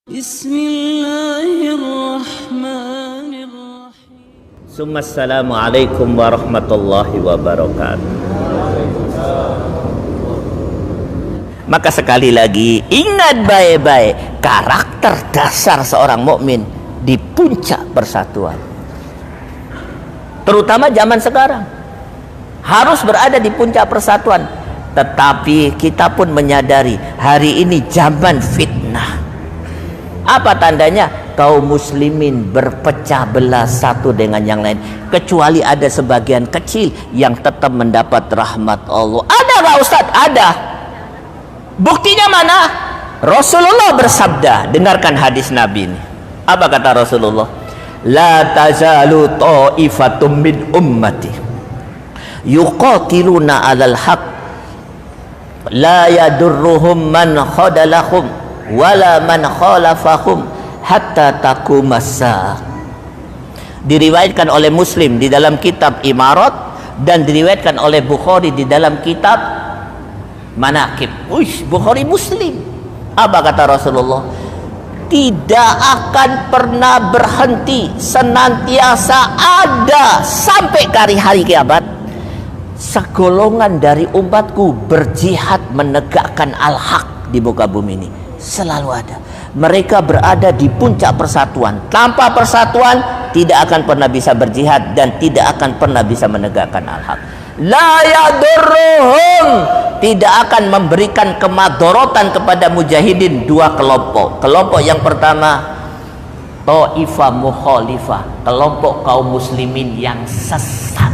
Bismillahirrahmanirrahim. Assalamualaikum warahmatullahi wabarakatuh. Maka sekali lagi ingat baik-baik karakter dasar seorang mukmin di puncak persatuan. Terutama zaman sekarang harus berada di puncak persatuan. Tetapi kita pun menyadari hari ini zaman fitnah. Apa tandanya? Kaum muslimin berpecah belah satu dengan yang lain, kecuali ada sebagian kecil yang tetap mendapat rahmat Allah. Ada nggak Ustaz? Ada. Buktinya mana? Rasulullah bersabda, dengarkan hadis Nabi ini. Apa kata Rasulullah? La tazalu ta'ifatum min ummati yuqatiluna 'alal haq la yadurruhum man khadalahum wala man khalafahum hatta taqumas-saah. Diriwayatkan oleh Muslim di dalam kitab Imarat dan diriwayatkan oleh Bukhari di dalam kitab Manaqib. Bukhari Muslim. Apa kata Rasulullah? Tidak akan pernah berhenti, senantiasa ada sampai hari kiamat segolongan dari umatku berjihad menegakkan al-haq di muka bumi ini. Selalu ada. Mereka berada di puncak persatuan. Tanpa persatuan tidak akan pernah bisa berjihad dan tidak akan pernah bisa menegakkan al-haq. La yadurruhum, tidak akan memberikan kemadorotan kepada mujahidin dua kelompok. Kelompok yang pertama Ta'ifah mukhalifah, kelompok kaum muslimin yang sesat.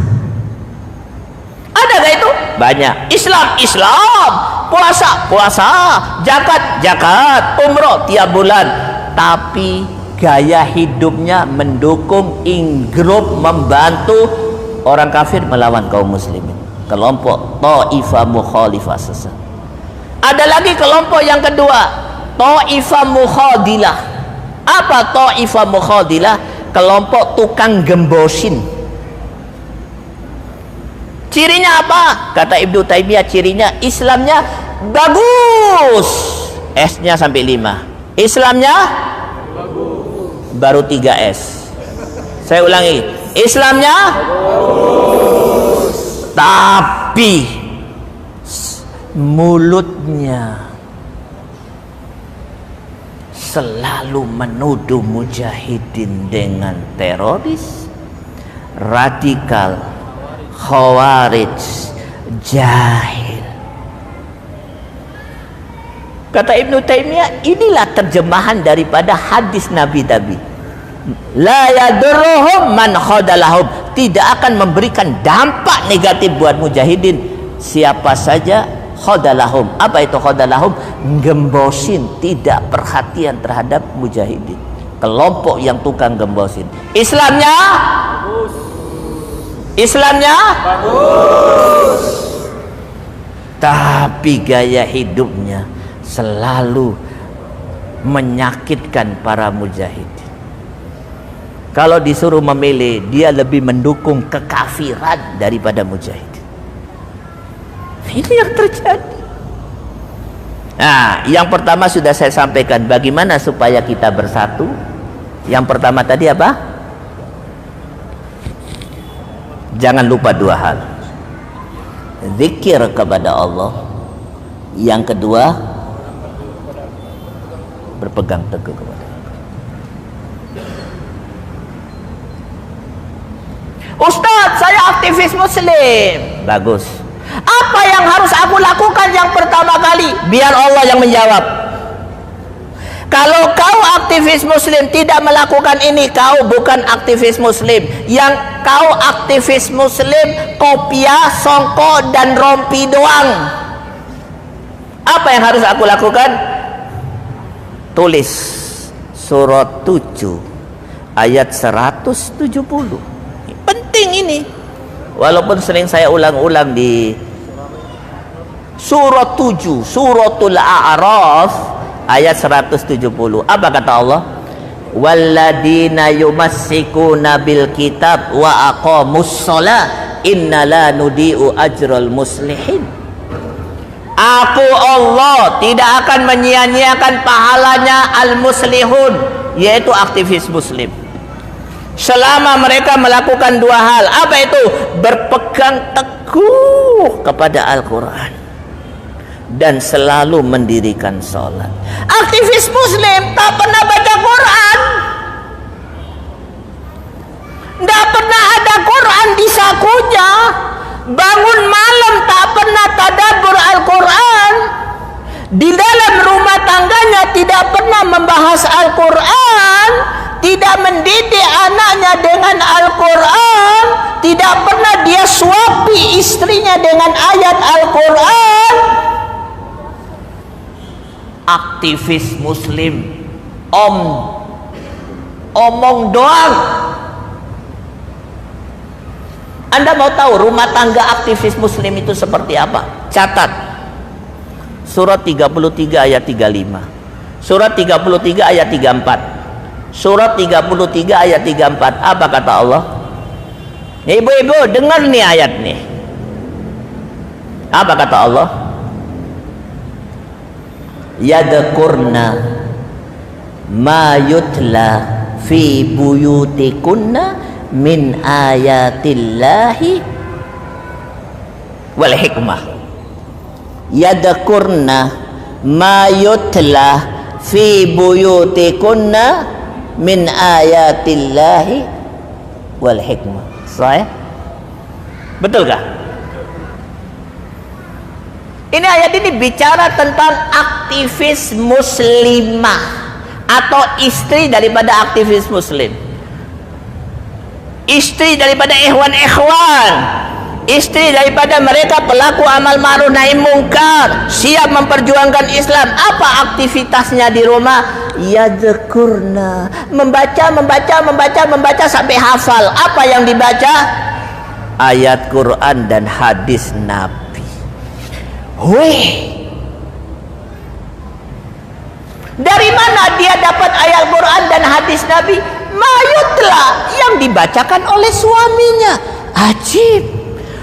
Ada gak itu? Banyak. Islam, puasa, zakat, umroh tiap bulan. Tapi gaya hidupnya mendukung, ingrup, membantu orang kafir melawan kaum muslimin. Kelompok Ta'ifah mukhalifah sesat. Ada lagi kelompok yang kedua, Ta'ifah mukhadilah. Apa Ta'ifah mukhadilah? Kelompok tukang gembosin. Cirinya apa? Kata Ibnu Taimiyah, cirinya Islamnya bagus. S-nya sampai 5. Islamnya bagus. Baru 3 S. Saya ulangi. Islamnya bagus. Tapi mulutnya selalu menuduh mujahidin dengan teroris, radikal, khawarij, jahil. Kata Ibnu Taimiyah, inilah terjemahan daripada hadis Nabi tadi. La yadurruhum man khadalahum, tidak akan memberikan dampak negatif buat mujahidin siapa saja khadalahum. Apa itu khadalahum? Gembosin, tidak perhatian terhadap mujahidin. Kelompok yang tukang gembosin. Islamnya bagus. Islamnya bagus, tapi gaya hidupnya selalu menyakitkan para mujahidin. Kalau disuruh memilih, dia lebih mendukung kekafiran daripada mujahidin. Ini yang terjadi. Nah, yang pertama sudah saya sampaikan, bagaimana supaya kita bersatu. Yang pertama tadi apa? Jangan lupa 2 hal. Zikir kepada Allah. Yang kedua, berpegang teguh kepada Allah. Ustaz, saya aktivis muslim. Bagus. Apa yang harus aku lakukan yang pertama kali? Biar Allah yang menjawab. Kalau kau aktivis muslim tidak melakukan ini, kau bukan aktivis muslim. Yang kau aktivis muslim kopiah, songkok, dan rompi doang. Apa yang harus aku lakukan? Tulis surat 7 ayat 170. Penting ini. Walaupun sering saya ulang-ulang di surat 7, suratul A'raf ayat 170. Apa kata Allah? Walladina yumassikuna bil kitab wa aqamus shalah inna la nudi'u ajral muslihin. Aku Allah tidak akan menyia-nyiakan pahalanya al-muslihun, yaitu aktivis muslim, selama mereka melakukan dua hal. Apa itu? Berpegang teguh kepada Al-Quran dan selalu mendirikan sholat. Aktivis muslim tak pernah baca Quran, tidak pernah ada Quran di sakunya, bangun malam tak pernah tadabbur Al-Quran, di dalam rumah tangganya tidak pernah membahas Al-Quran, tidak mendidik anaknya dengan Al-Quran, tidak pernah dia suapi istrinya dengan ayat Al-Quran. Aktivis muslim omong doang. Anda mau tahu rumah tangga aktivis muslim itu seperti apa? Catat surat 33 ayat 35, surat 33 ayat 34, surat 33 ayat 34. Apa kata Allah? Ibu-ibu dengar nih ayat nih. Apa kata Allah? Yadkurna ma yutla fi buyutikunna min ayatillahi wal hikmah. Yadkurna ma yutla fi buyutikunna min ayatillahi wal hikmah. Sahih? Betulkah? Ini ayat ini bicara tentang aktivis muslimah atau istri daripada aktivis muslim, istri daripada ikhwan-ikhwan, istri daripada mereka pelaku amal ma'ruf nahi mungkar, siap memperjuangkan Islam. Apa aktivitasnya di rumah? Yadkurna, membaca sampai hafal. Apa yang dibaca? Ayat Quran dan hadis Nabi. Wih, dari mana dia dapat ayat Quran dan hadis Nabi? Mayutlah yang dibacakan oleh suaminya. Ajib,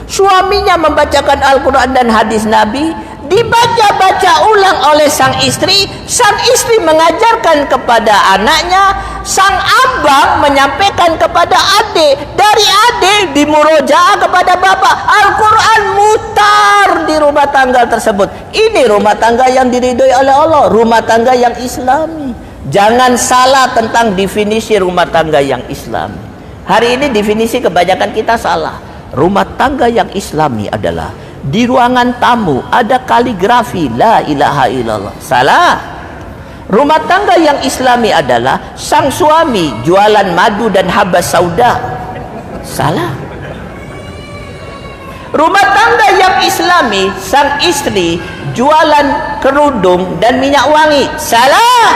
suaminya membacakan Al-Quran dan hadis Nabi, dibaca-baca ulang oleh sang istri mengajarkan kepada anaknya, sang abang menyampaikan kepada adik, dari adik dimurojaah kepada bapak. Al-Quran mutar di rumah tangga tersebut. Ini rumah tangga yang diridhoi oleh Allah, rumah tangga yang islami. Jangan salah tentang definisi rumah tangga yang islami. Hari ini definisi kebanyakan kita salah. Rumah tangga yang islami adalah di ruangan tamu ada kaligrafi la ilaha illallah. Salah. Rumah tangga yang islami adalah sang suami jualan madu dan habas sauda. Salah. Rumah tangga yang islami, sang istri jualan kerudung dan minyak wangi. Salah.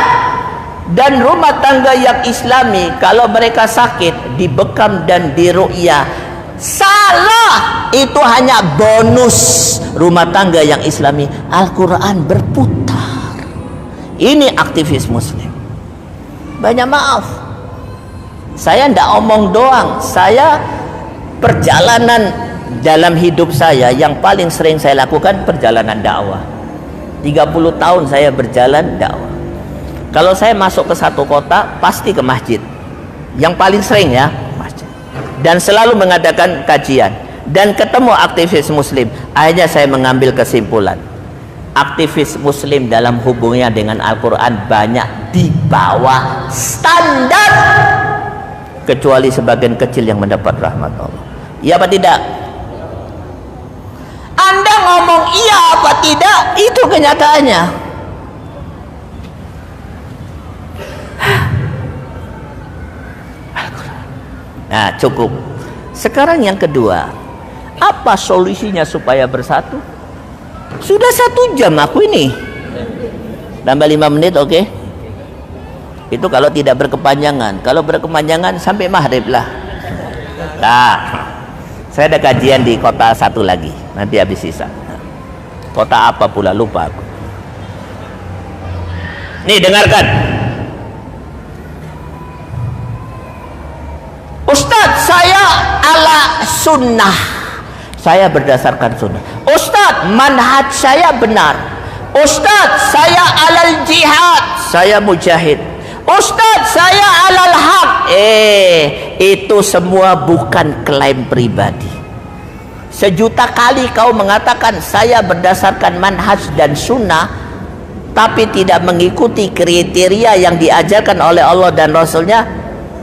Dan rumah tangga yang islami, kalau mereka sakit dibekam dan diruqyah. Salah. Itu hanya bonus. Rumah tangga yang islami, Al-Quran berputar. Ini aktivis muslim. Banyak maaf, saya tidak omong doang. Saya perjalanan dalam hidup saya yang paling sering saya lakukan perjalanan dakwah. 30 tahun saya berjalan dakwah. Kalau saya masuk ke satu kota, pasti ke masjid. Yang paling sering ya, masjid. Dan selalu mengadakan kajian. Dan ketemu aktivis muslim. Akhirnya saya mengambil kesimpulan, aktivis muslim dalam hubungannya dengan Al-Quran banyak di bawah standar, kecuali sebagian kecil yang mendapat rahmat Allah. Iya apa tidak? Anda ngomong iya apa tidak, itu kenyataannya. Nah, cukup. Sekarang yang kedua, apa solusinya supaya bersatu? Sudah 1 jam aku ini. Tambah 5 menit, oke? Itu kalau tidak berkepanjangan. Kalau berkepanjangan sampai maghrib lah. Nah, saya ada kajian di kota satu lagi. Nanti habis sisa. Kota apa pula, lupa aku. Nih, dengarkan. Ustadz, saya ala sunnah. Saya berdasarkan sunnah. Ustadz, Ustaz, manhaj saya benar. Ustaz, saya alal jihad, saya mujahid. Ustaz, saya alal haq. Itu semua bukan klaim pribadi. Sejuta kali kau mengatakan saya berdasarkan manhaj dan sunnah, tapi tidak mengikuti kriteria yang diajarkan oleh Allah dan Rasulnya,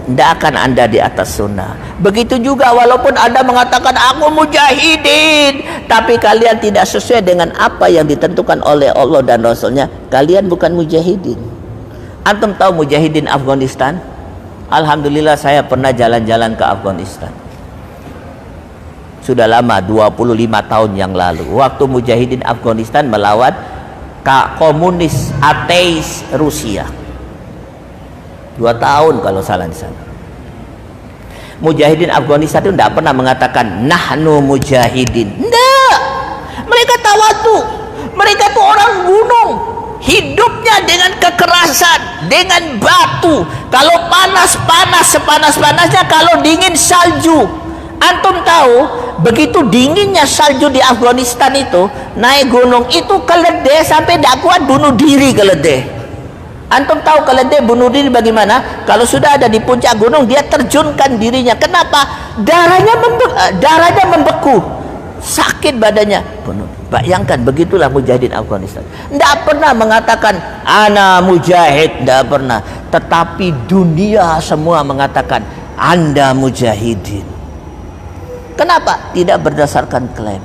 tidak akan Anda di atas sunnah. Begitu juga walaupun Anda mengatakan aku mujahidin, tapi kalian tidak sesuai dengan apa yang ditentukan oleh Allah dan Rasulnya, kalian bukan mujahidin. Antum tahu mujahidin Afghanistan? Alhamdulillah saya pernah jalan-jalan ke Afghanistan. Sudah lama, 25 tahun yang lalu. Waktu mujahidin Afghanistan melawan komunis ateis Rusia. 2 tahun kalau salah di sana. Mujahidin Afghanistan itu tidak pernah mengatakan nahnu mujahidin. Tidak. Mereka tawadu. Mereka itu orang gunung. Hidupnya dengan kekerasan, dengan batu. Kalau panas, sepanas-panasnya. Kalau dingin, salju. Antum tahu, begitu dinginnya salju di Afghanistan itu, naik gunung itu keledai sampai tidak kuat bunuh diri keledai. Antum tahu keledai bunuh diri bagaimana? Kalau sudah ada di puncak gunung, dia terjunkan dirinya. Kenapa? Darahnya membeku, sakit badannya. Bayangkan, begitulah mujahidin Afghanistan. Tidak pernah mengatakan ana mujahid, tidak pernah. Tetapi dunia semua mengatakan Anda mujahidin. Kenapa? Tidak berdasarkan klaim.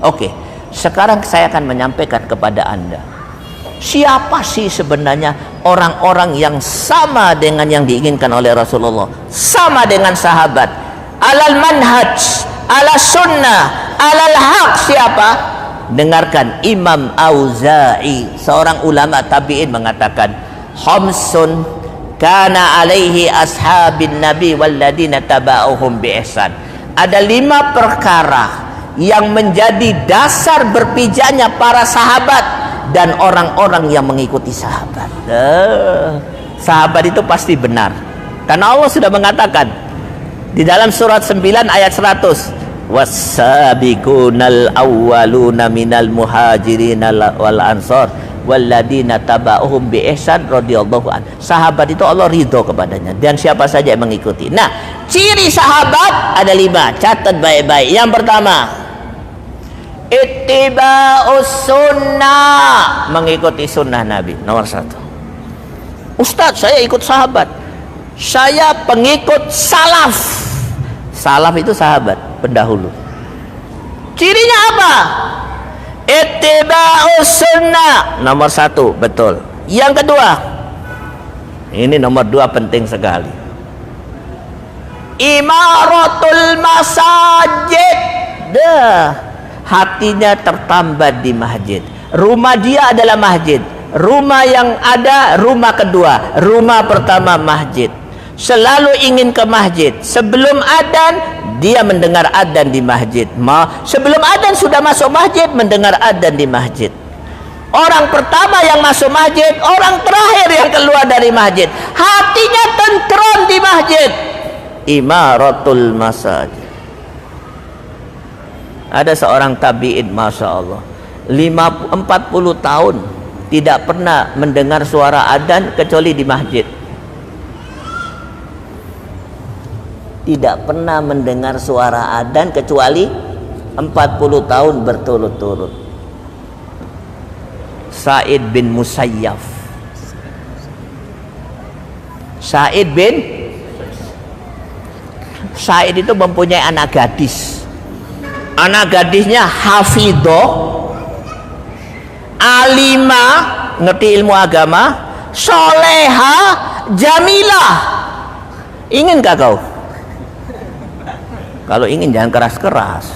Oke, sekarang saya akan menyampaikan kepada Anda, siapa sih sebenarnya orang-orang yang sama dengan yang diinginkan oleh Rasulullah, sama dengan sahabat, alal manhaj, ala sunnah, alal haq? Siapa? Dengarkan, Imam Auza'i, seorang ulama tabi'in, mengatakan khamsun kana alaihi ashabin nabi walladina taba'uhum bi ihsan. Ada 5 perkara yang menjadi dasar berpijaknya para sahabat dan orang-orang yang mengikuti sahabat. Sahabat itu pasti benar, karena Allah sudah mengatakan di dalam surat 9 ayat 100, was-sabiqunal awwaluna minal muhajirin wal ansar walladina taba'uhum bi ihsan radhiyallahu an. Sahabat itu Allah ridho kepadanya dan siapa saja yang mengikuti. Nah, ciri sahabat ada 5, catat baik-baik. Yang pertama, ittiba'us sunnah, mengikuti sunnah Nabi. Nomor 1. Ustaz, saya ikut sahabat, saya pengikut salaf. Salaf itu sahabat pendahulu. Cirinya apa? Ittiba'us sunnah, nomor 1, betul. Yang kedua, ini nomor 2 penting sekali, imaratul masajid. Hatinya tertambat di masjid. Rumah dia adalah masjid. Rumah yang ada, rumah kedua. Rumah pertama masjid. Selalu ingin ke masjid. Sebelum adzan dia mendengar adzan di masjid. Sebelum adzan sudah masuk masjid, mendengar adzan di masjid. Orang pertama yang masuk masjid, orang terakhir yang keluar dari masjid. Hatinya tentram di masjid. Imaratul masajid. Ada seorang tabi'in, Masya Allah, 40 tahun tidak pernah mendengar suara adzan kecuali di masjid. Tidak pernah mendengar suara adzan kecuali 40 tahun berturut-turut. Sa'id bin Musayyaf. Sa'id itu mempunyai anak gadis. Anak gadisnya hafidhoh, alimah, ngerti ilmu agama, soleha, jamilah. Inginkah kau? Kalau ingin jangan keras-keras.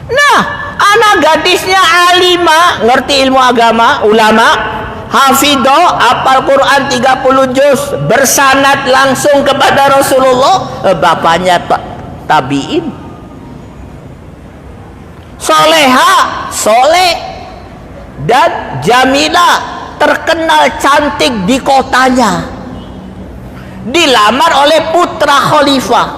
Nah, anak gadisnya alimah, ngerti ilmu agama, ulama, hafidhoh, hafal Quran 30 juz, bersanad langsung kepada Rasulullah. Bapaknya tabi'in. Soleha, soleh, dan jamilah, terkenal cantik di kotanya. Dilamar oleh putra khalifah.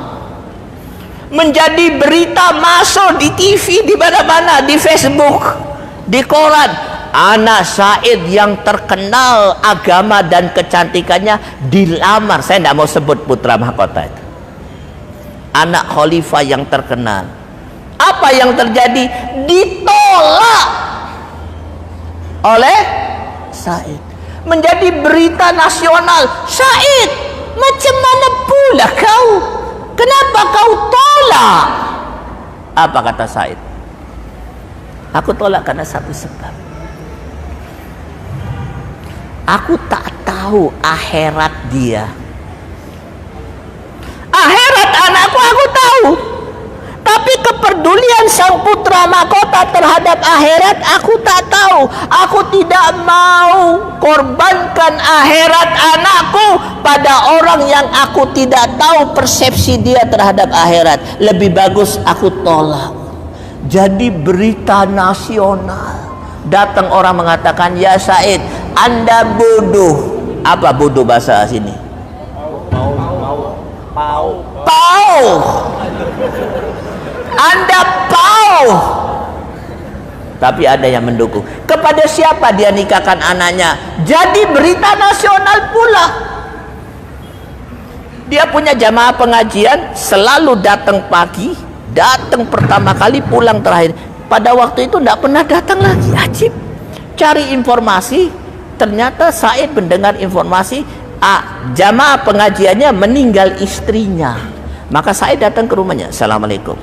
menjadi berita masuk di TV, di mana-mana, di Facebook, di koran. Anak Said yang terkenal agama dan kecantikannya dilamar. Saya tidak mau sebut putra mahkota itu, anak khalifah yang terkenal. Apa yang terjadi? Ditolak oleh Said, menjadi berita nasional. Said, macam mana pula kau? Kenapa kau tolak? Apa kata Said? Aku tolak karena satu sebab. Aku tak tahu akhirat dia. Akhirat anakku aku tahu, tapi kepedulian sang putra mahkota terhadap akhirat aku tak tahu. Aku tidak mau korbankan akhirat anakku pada orang yang aku tidak tahu persepsi dia terhadap akhirat. Lebih bagus aku tolak. Jadi berita nasional. Datang orang mengatakan, ya Said, Anda bodoh. Apa bodoh bahasa sini? Pau. Anda pau. Tapi ada yang mendukung. Kepada siapa dia nikahkan anaknya? Jadi berita nasional pula. Dia punya jamaah pengajian, selalu datang pagi, datang pertama kali, pulang terakhir. Pada waktu itu tidak pernah datang lagi. Ajib. Cari informasi, ternyata Said mendengar informasi jamaah pengajiannya meninggal istrinya. Maka Said datang ke rumahnya. Assalamualaikum.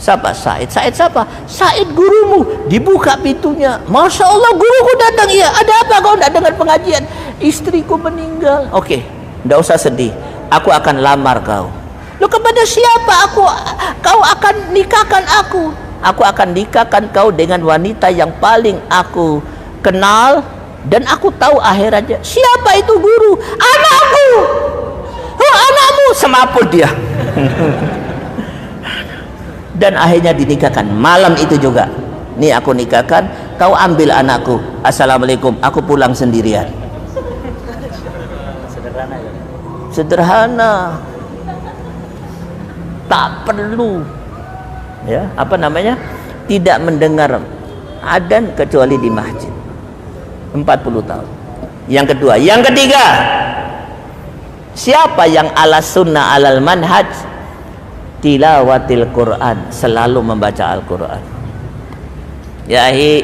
Siapa? Said. Said siapa? Said gurumu. Dibuka pintunya. Masya Allah, guruku datang. Iya, ada apa kau tidak dengar pengajian? Istriku meninggal. Oke, tidak usah sedih. Aku akan lamar kau. Loh, kepada siapa kau akan nikahkan aku? Aku akan nikahkan kau dengan wanita yang paling aku kenal dan aku tahu akhiratnya. Siapa itu guru? Anakku. Oh, anakmu. Semaput dia. Dan akhirnya dinikahkan malam itu juga. Nih aku nikahkan, kau ambil anakku. Assalamualaikum, aku pulang sendirian. Sederhana ya? Sederhana. Tak perlu, ya, apa namanya, tidak mendengar adzan kecuali di masjid 40 tahun. Yang kedua, yang ketiga, siapa yang ala sunnah alal manhaj tilawatil Quran, selalu membaca Al-Quran. Ya, ini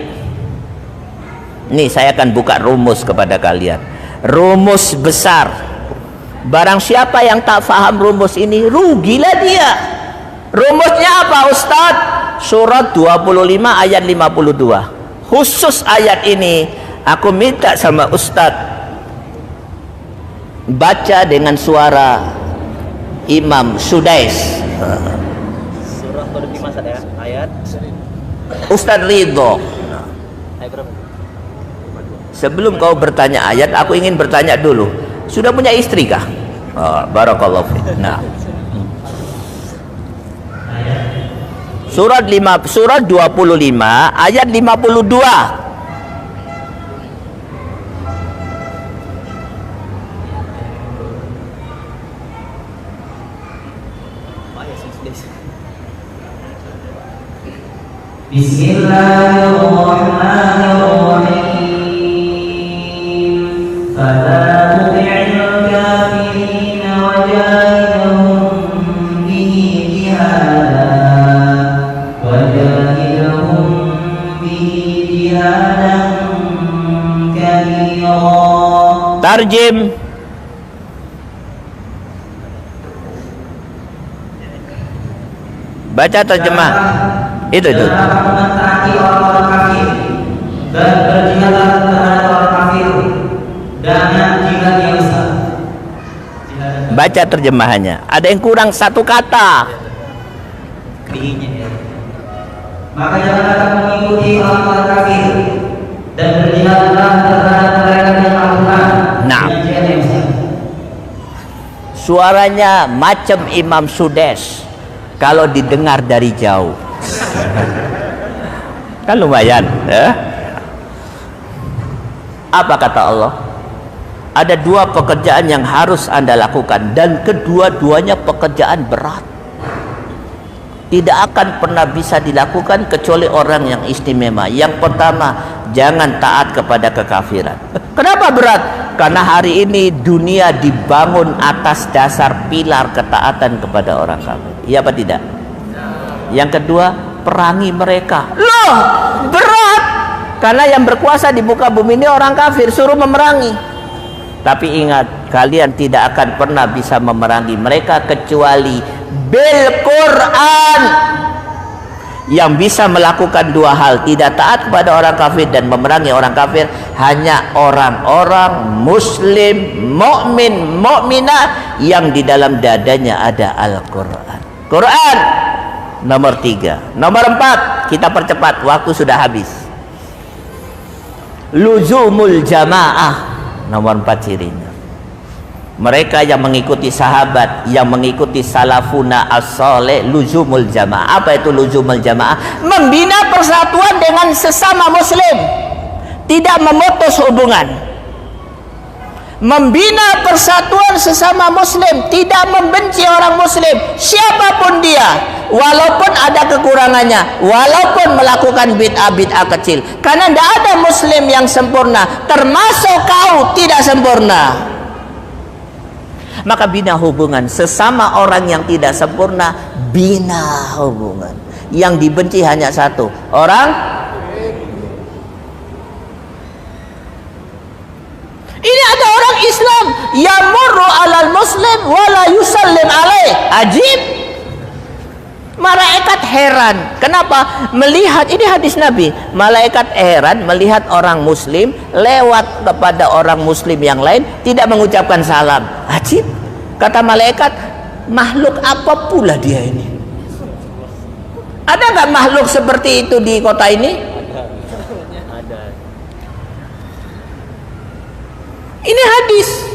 saya akan buka rumus kepada kalian, rumus besar. Barang siapa yang tak faham rumus ini, rugilah dia. Rumusnya apa Ustaz? Surat 25 ayat 52. Khusus ayat ini aku minta sama Ustaz baca dengan suara Imam Sudais. Surah 25 ya, ayat Ustaz Ridho. Sebelum kau bertanya ayat, aku ingin bertanya dulu. Sudah punya istri kah? Oh, barakallahu fiik. Nah. Surat 25 ayat 52. Bismillahirrahmanirrahim. Fala tuti'il kafirin wajahidhum bihi jihadan kabira. Tarjim. Baca terjemah. Itu. Mentaati orang kafir dan berjihad terhadap orang kafir dengan jihad yang besar. Baca terjemahannya. Ada yang kurang satu kata. Ya. Maka janganlah kamu mengikuti orang kafir dan berjihadlah terhadap mereka dengan Al-Quran. Nah. Dengan jihad yang besar. Suaranya macam Imam Sudais kalau didengar dari jauh. Kan lumayan, ya? Apa kata Allah? Ada dua pekerjaan yang harus Anda lakukan dan kedua-duanya pekerjaan berat. tidak akan pernah bisa dilakukan kecuali orang yang istimewa. Yang pertama, jangan taat kepada kekafiran. Kenapa berat? Karena hari ini dunia dibangun atas dasar pilar ketaatan kepada orang kafir. Iya apa tidak? Yang kedua, perangi mereka. Loh, berat. Karena yang berkuasa di muka bumi ini orang kafir, suruh memerangi. Tapi ingat, kalian tidak akan pernah bisa memerangi mereka kecuali bil Quran. Yang bisa melakukan dua hal, tidak taat kepada orang kafir dan memerangi orang kafir, hanya orang-orang muslim, mukmin, mukminah yang di dalam dadanya ada Al-Quran. Quran nomor 3. Nomor 4, kita percepat, waktu sudah habis. Luzumul jamaah. Nomor 4 cirinya, mereka yang mengikuti sahabat, yang mengikuti salafuna as-saleh, luzumul jamaah. Apa itu luzumul jamaah? Membina persatuan dengan sesama muslim, tidak memutus hubungan. Membina persatuan sesama muslim, tidak membenci orang muslim siapapun dia, walaupun ada kekurangannya, walaupun melakukan bid'ah-bid'ah kecil. Karena tidak ada muslim yang sempurna, termasuk kau tidak sempurna. Maka bina hubungan sesama orang yang tidak sempurna, bina hubungan. Yang dibenci hanya satu orang. Ini ada orang Islam yamurru alal muslim wala yusallim alaih. Ajib. Malaikat heran. Kenapa? Melihat, ini hadis Nabi, malaikat heran melihat orang muslim lewat kepada orang muslim yang lain tidak mengucapkan salam. Ajib. Kata malaikat, makhluk apa pula dia ini? Ada nggak makhluk seperti itu di kota ini? Ada. Ini hadis.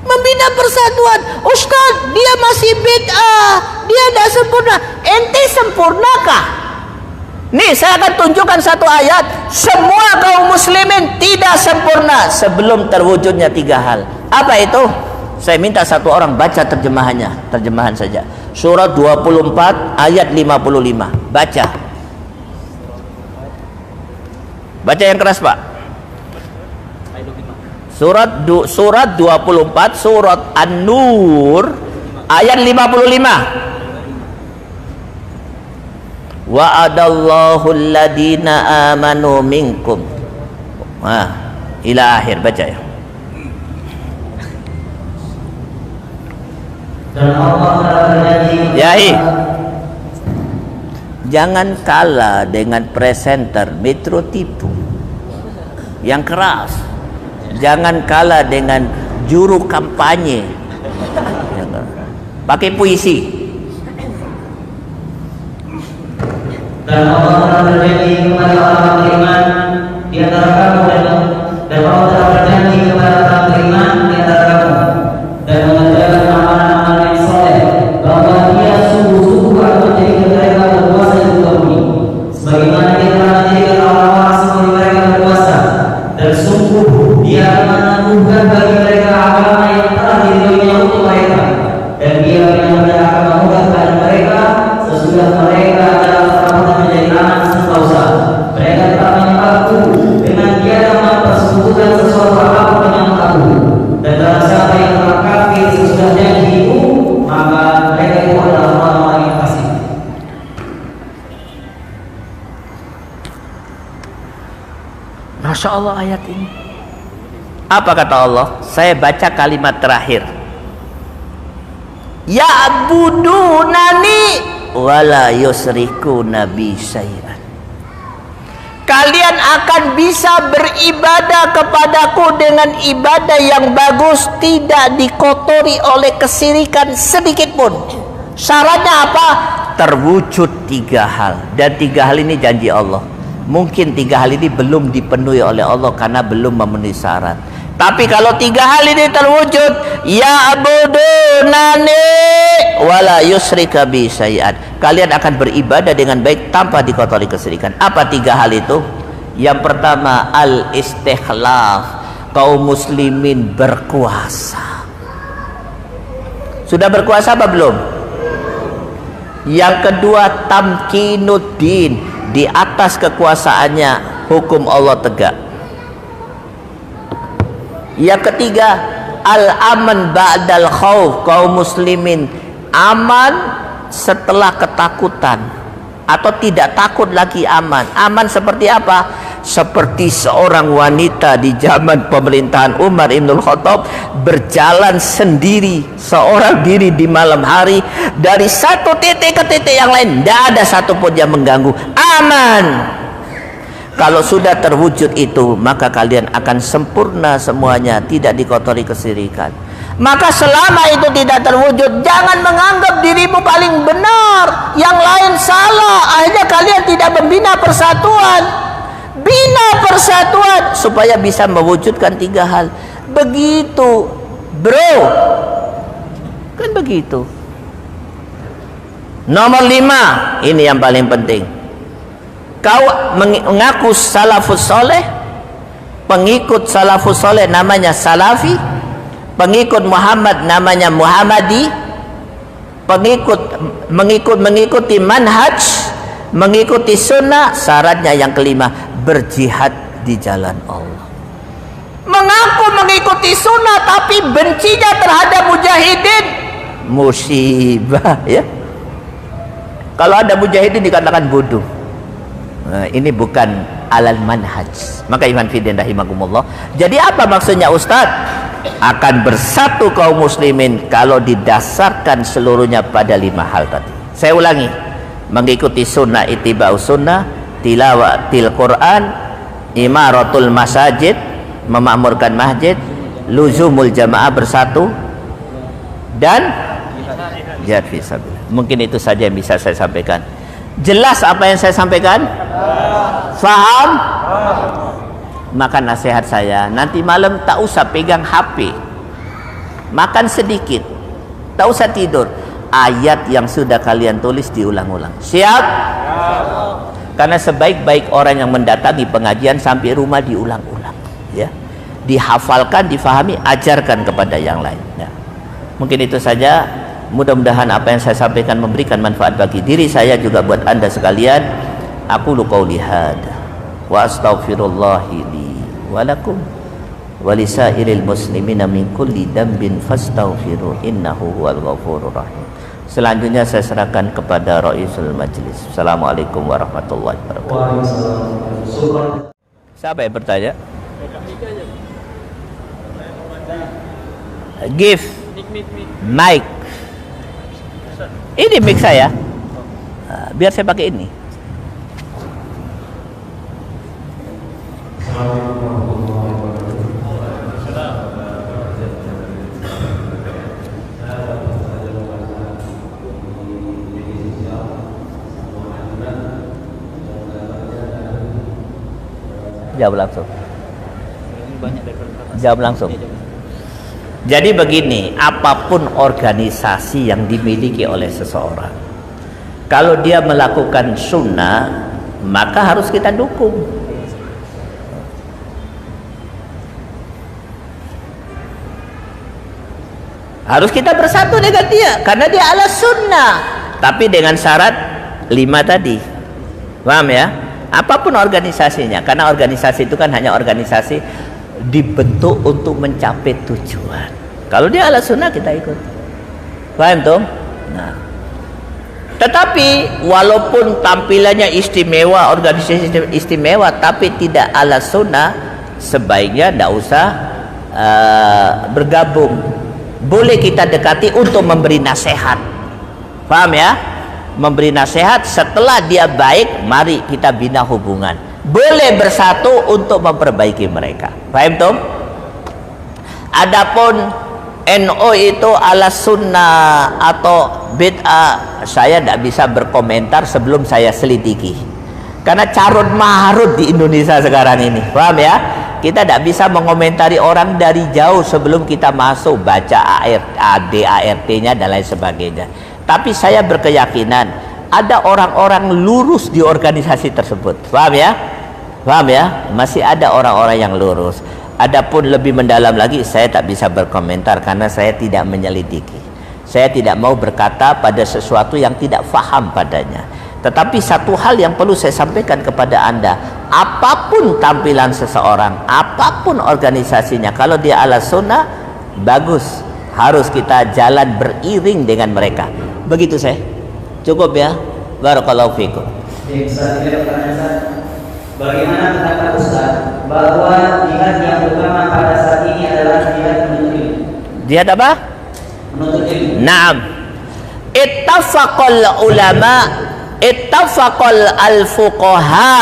Membina persatuan. Ustaz, dia masih bid'ah, dia tidak sempurna. Ente sempurnakah? Nih, saya akan tunjukkan satu ayat. Semua kaum muslimin tidak sempurna sebelum terwujudnya 3 hal. Apa itu? Saya minta satu orang baca terjemahannya, terjemahan saja. Surat 24 ayat 55. Baca. Baca yang keras, Pak. Surat 24, surat An-Nur ayat 55. Wa'adallahu alladhina amanu minkum. Ila akhir, baca ya. Dan Allah telah berjanji. Yai, jangan kalah dengan presenter Metro Tipu yang keras. Jangan kalah dengan juru kampanye pakai puisi. Dan Allah telah berjanji kepada orang beriman di antara kamu dan Allah telah berjanji kepada orang beriman di antara kamu dan mengerjakan amalan-amalan yang soleh bahwa dia sungguh-sungguh akan menjadi mereka berkuasa di muka bumi sebagaimana dia telah menjadikan orang-orang seperti mereka berkuasa, dan sungguh dia akan menangguhkan bagi mereka agama yang telah diridhoinya untuk mereka, dan dia benar-benar akan memudahkan mereka sesudah mereka adalah telah menjadi anak sentosa. Mereka telah menyembahku dengan tiada mempersekutukan sesuatu apapun dengan aku, dan barang siapa yang telah kafir sesudah janjiku, maka mereka itu adalah orang-orang yang fasik. Masya Allah ayat ini. Apa kata Allah? Saya baca kalimat terakhir. Ya'budunani wala yusriku nabi syai'an. Kalian akan bisa beribadah kepadaku dengan ibadah yang bagus, tidak dikotori oleh kesirikan sedikit pun. Syaratnya apa? Terwujud 3 hal. Dan 3 hal ini janji Allah. Mungkin 3 hal ini belum dipenuhi oleh Allah karena belum memenuhi syarat. Tapi kalau 3 hal ini terwujud, ya'budunani wala yusrika bi syai'an, kalian akan beribadah dengan baik tanpa dikotori kesirikan. Apa 3 hal itu? Yang pertama, al-istikhlaf. kaum muslimin berkuasa. Sudah berkuasa apa belum? Yang kedua, tamkinuddin, di atas kekuasaannya hukum Allah tegak. Yang ketiga, al-aman ba'dal khauf, kaum muslimin aman setelah ketakutan, atau tidak takut lagi aman. Aman seperti apa? Seperti seorang wanita di zaman pemerintahan Umar Ibn Khattab berjalan sendiri, seorang diri di malam hari dari satu titik ke titik yang lain, tidak ada satupun yang mengganggu, aman. Kalau sudah terwujud itu, maka kalian akan sempurna semuanya, tidak dikotori kesyirikan. Maka selama itu tidak terwujud, jangan menganggap dirimu paling benar, yang lain salah. Akhirnya kalian tidak membina persatuan. Bina persatuan supaya bisa mewujudkan 3 hal. Begitu, bro. Kan begitu. Nomor 5, ini yang paling penting. Kau mengaku salafus soleh, pengikut salafus soleh namanya salafi, pengikut Muhammad namanya Muhammadi, mengikuti manhaj, mengikuti sunnah. Syaratnya yang kelima, berjihad di jalan Allah. Mengaku mengikuti sunnah tapi bencinya terhadap mujahidin, musibah ya. Kalau ada mujahidin dikatakan bodoh. Nah, ini bukan alal manhaj. Maka iman fidin rahimakumullah. Jadi apa maksudnya Ustadz? Akan bersatu kaum muslimin kalau didasarkan seluruhnya pada 5 hal tadi. Saya ulangi, mengikuti sunnah, ittiba'us sunnah, tilawatil Quran, imaratul masajid, memakmurkan masjid, luzumul jamaah bersatu, dan jihad fisabilillah. Mungkin itu saja yang bisa saya sampaikan. Jelas apa yang saya sampaikan? Faham? Maka nasihat saya, nanti malam tak usah pegang HP, makan sedikit, tak usah tidur. Ayat yang sudah kalian tulis diulang-ulang. Siap? Karena sebaik-baik orang yang mendatangi pengajian sampai rumah diulang-ulang, ya, dihafalkan, difahami, ajarkan kepada yang lain. Ya. Mungkin itu saja. Mudah-mudahan apa yang saya sampaikan memberikan manfaat bagi diri saya juga buat anda sekalian. Aku qauli hada wa astaghfirullahi li wa lakum wa lisairil muslimina min kulli dambin fastaghfiru innahu huwal ghafurur rahim. Selanjutnya saya serahkan kepada Raisul Majlis. Assalamualaikum warahmatullahi wabarakatuh. Siapa yang bertanya? Give mic. Ini mic saya. Biar saya pakai ini. Jawab langsung. Jawab langsung. Jadi begini, apapun organisasi yang dimiliki oleh seseorang, kalau dia melakukan sunnah, maka harus kita dukung. Harus kita bersatu dengan dia, karena dia ala sunnah. Tapi dengan syarat 5 tadi. Paham ya? Apapun organisasinya, karena organisasi itu kan hanya organisasi dibentuk untuk mencapai tujuan. Kalau dia ala sunnah kita ikut. Paham tuh? Nah, tetapi walaupun tampilannya istimewa, organisasi istimewa, tapi tidak ala sunnah, sebaiknya tidak usah bergabung. Boleh kita dekati untuk memberi nasihat. Paham ya? Memberi nasihat, setelah dia baik, mari kita bina hubungan. Boleh bersatu untuk memperbaiki mereka. Paham tuh? Adapun NO itu ala sunnah atau bid'ah, saya tidak bisa berkomentar sebelum saya selidiki. Karena carut marut di Indonesia sekarang ini. Paham ya? Kita tidak bisa mengomentari orang dari jauh sebelum kita masuk baca ADART-nya dan lain sebagainya. Tapi saya berkeyakinan ada orang-orang lurus di organisasi tersebut. Paham ya? Paham ya? Masih ada orang-orang yang lurus. Adapun lebih mendalam lagi saya tak bisa berkomentar karena saya tidak menyelidiki. Saya tidak mau berkata pada sesuatu yang tidak faham padanya. Tetapi satu hal yang perlu saya sampaikan kepada Anda, apapun tampilan seseorang, apapun organisasinya, kalau dia ala sunnah, bagus. Harus kita jalan beriring dengan mereka. Begitu saya. Cukup ya. Barakallahu fikum. Bagaimana pendapat Ustaz bahwa jihad yang utama pada saat ini adalah jihad menuntut ilmu? Jihad apa? Menuntut ilmu. Naam. Ittafaqal ulama, ittafaqal al-fuqaha.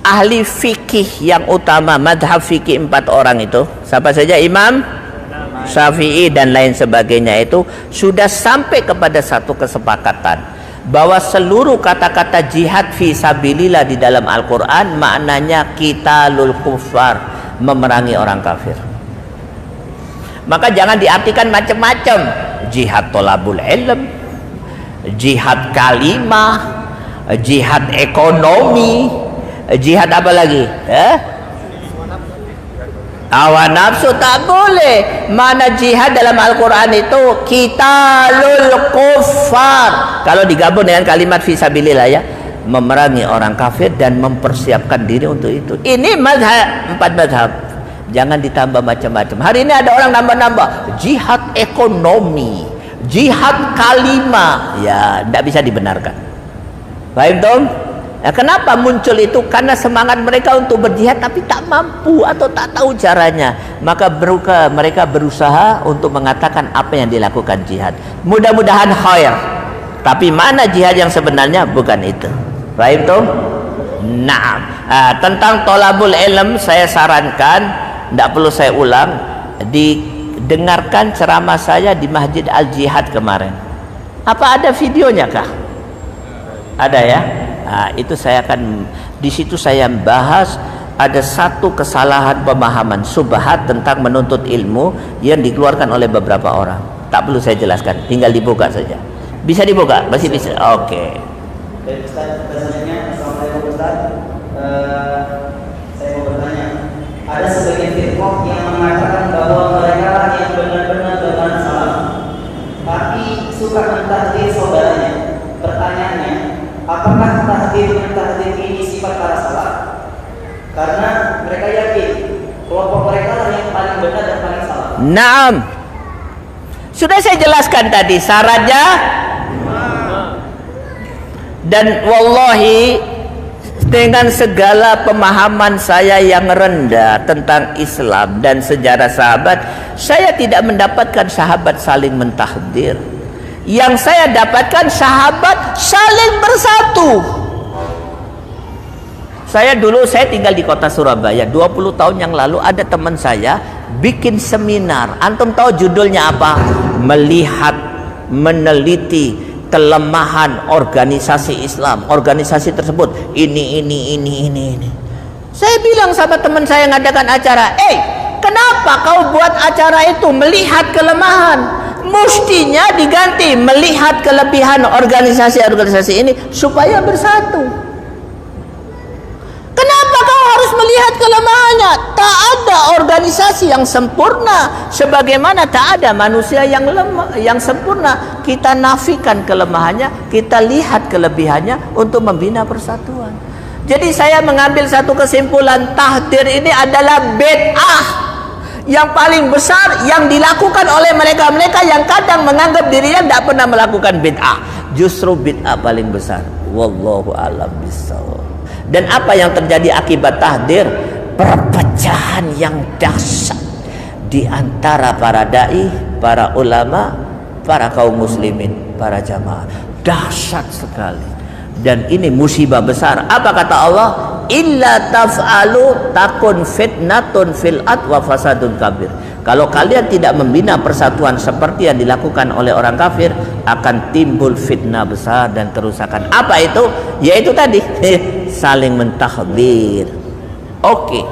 Ahli fikih yang utama, madhab fikih 4 orang itu, siapa saja? Imam Syafi'i dan lain sebagainya, itu sudah sampai kepada satu kesepakatan bahwa seluruh kata-kata jihad fi sabilillah di dalam Al-Quran maknanya qitalul kuffar, memerangi orang kafir. Maka jangan diartikan macam-macam. Jihad tolabul ilm, jihad kalimah, jihad ekonomi, jihad apa lagi? Hawa nafsu tak boleh. Mana jihad dalam Al-Quran itu qitalul kuffar. Kalau digabung dengan kalimat fisabilillah ya, memerangi orang kafir dan mempersiapkan diri untuk itu. Ini mazhab, 4 mazhab. Jangan ditambah macam-macam. Hari ini ada orang nambah-nambah jihad ekonomi, jihad kalimah. Ya, tidak bisa dibenarkan. Paham Tom? Nah, kenapa muncul itu? Karena semangat mereka untuk berjihad tapi tak mampu atau tak tahu caranya. Maka mereka berusaha untuk mengatakan apa yang dilakukan jihad. Mudah-mudahan khair. Tapi mana jihad yang sebenarnya? Bukan itu. Paham tuh? Nah, tentang tolabul ilm saya sarankan, tidak perlu saya ulang, didengarkan ceramah saya di Masjid Al-Jihad kemarin. Apa ada videonya kah? Ada ya? Nah, itu saya akan di situ saya bahas ada satu kesalahan pemahaman subhat tentang menuntut ilmu yang dikeluarkan oleh beberapa orang. Tak perlu saya jelaskan, tinggal dibuka saja. Bisa dibuka? Masih bisa. Oke. Baik Ustaz, selanjutnya Assalamualaikum Ustaz. Saya mau bertanya, ada sebagian firqah yang mengatakan bahwa mereka lah yang benar-benar bermanfaat salah, tapi suka mentahdir saudaranya. Pertanyaannya, apakah tahdir ini sifat para salaf? Karena mereka yakin kelompok mereka lah yang paling benar dan paling salah. Naam. Sudah saya jelaskan tadi syaratnya. Dan wallahi dengan segala pemahaman saya yang rendah tentang Islam dan sejarah sahabat, saya tidak mendapatkan sahabat saling mentahdir. Yang saya dapatkan sahabat saling bersatu. Saya tinggal di kota Surabaya 20 tahun yang lalu, ada teman saya bikin seminar. Antum tahu judulnya apa? Melihat, meneliti kelemahan organisasi Islam. Organisasi tersebut ini. Saya bilang sama teman saya yang ngadakan acara, kenapa kau buat acara itu melihat kelemahan? Mestinya diganti melihat kelebihan organisasi-organisasi ini supaya bersatu. Kenapa kau harus melihat kelemahannya? Tak ada organisasi yang sempurna, sebagaimana tak ada manusia yang lemah, yang sempurna. Kita nafikan kelemahannya, kita lihat kelebihannya untuk membina persatuan. Jadi saya mengambil satu kesimpulan, tahdir ini adalah bid'ah yang paling besar yang dilakukan oleh mereka-mereka yang kadang menganggap dirinya tidak pernah melakukan bid'ah. Justru bid'ah paling besar. Wallahu a'lam bishawab. Dan apa yang terjadi akibat tahdir? Perpecahan yang dahsyat di antara para dai, para ulama, para kaum muslimin, para jamaah. Dahsyat sekali. Dan ini musibah besar. Apa kata Allah? Illa taf'alu takun fitnatun fil ard wa fasadun kabir. Kalau kalian tidak membina persatuan seperti yang dilakukan oleh orang kafir, akan timbul fitnah besar dan kerusakan. Apa itu? Yaitu tadi saling mentahdir. Oke.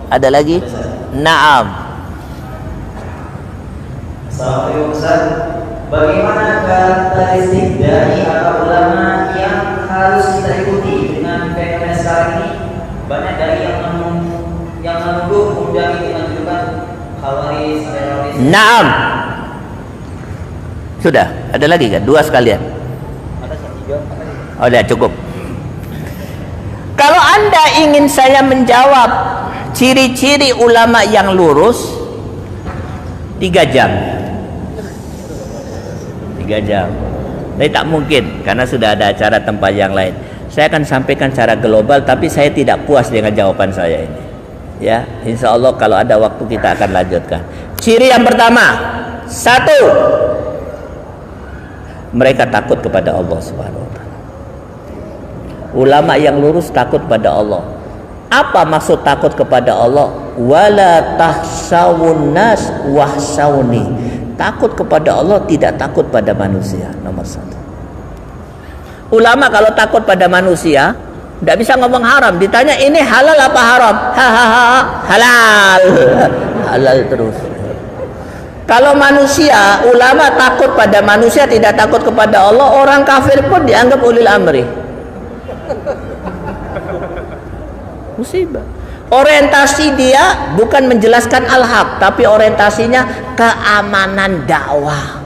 Ada lagi? Naam. Assalamualaikum Ustaz. Bagaimana karakteristik dari atau ulama yang harus kita ikuti dengan fenomena sekarang ini? Banyak dari yang menuduh Naam. Sudah, ada lagi kan? Dua sekalian. Oh, udah cukup. Kalau Anda ingin saya menjawab ciri-ciri ulama yang lurus, 3 jam. 3 jam. Tapi tak mungkin karena sudah ada acara tempat yang lain. Saya akan sampaikan secara global, tapi saya tidak puas dengan jawaban saya ini. Ya, insya Allah kalau ada waktu kita akan lanjutkan. Ciri yang pertama, 1, mereka takut kepada Allah Subhanahu wa taala. Ulama yang lurus takut pada Allah. Apa maksud takut kepada Allah? Wala tahsawun nas wahsawni. Takut kepada Allah, tidak takut pada manusia. Nomor 1. Ulama kalau takut pada manusia, tidak bisa ngomong haram. Ditanya ini halal apa haram? Hahaha, halal. Halal terus. Kalau manusia, ulama takut pada manusia, tidak takut kepada Allah, orang kafir pun dianggap ulil amri. Musibah. Orientasi dia bukan menjelaskan al-haq, tapi orientasinya keamanan dakwah.